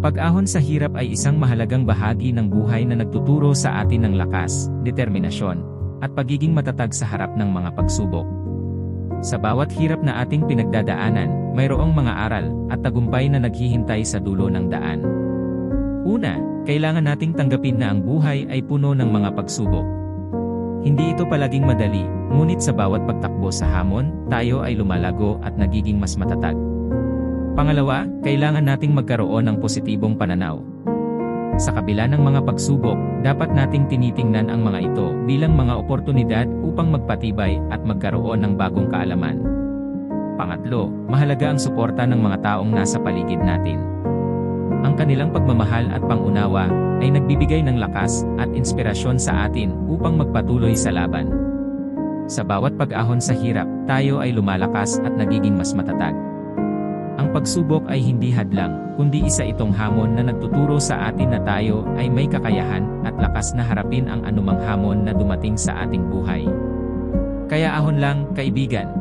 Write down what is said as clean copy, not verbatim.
Pag-ahon sa hirap ay isang mahalagang bahagi ng buhay na nagtuturo sa atin ng lakas, determinasyon, at pagiging matatag sa harap ng mga pagsubok. Sa bawat hirap na ating pinagdadaanan, mayroong mga aral at tagumpay na naghihintay sa dulo ng daan. Una, kailangan nating tanggapin na ang buhay ay puno ng mga pagsubok. Hindi ito palaging madali, ngunit sa bawat pagtakbo sa hamon, tayo ay lumalago at nagiging mas matatag. Pangalawa, kailangan nating magkaroon ng positibong pananaw. Sa kabila ng mga pagsubok, dapat nating tinitingnan ang mga ito bilang mga oportunidad upang magpatibay at magkaroon ng bagong kaalaman. Pangatlo, mahalaga ang suporta ng mga taong nasa paligid natin. Ang kanilang pagmamahal at pangunawa ay nagbibigay ng lakas at inspirasyon sa atin upang magpatuloy sa laban. Sa bawat pag-ahon sa hirap, tayo ay lumalakas at nagiging mas matatag. Ang pagsubok ay hindi hadlang, kundi isa itong hamon na nagtuturo sa atin na tayo ay may kakayahan at lakas na harapin ang anumang hamon na dumating sa ating buhay. Kaya ahon lang, kaibigan!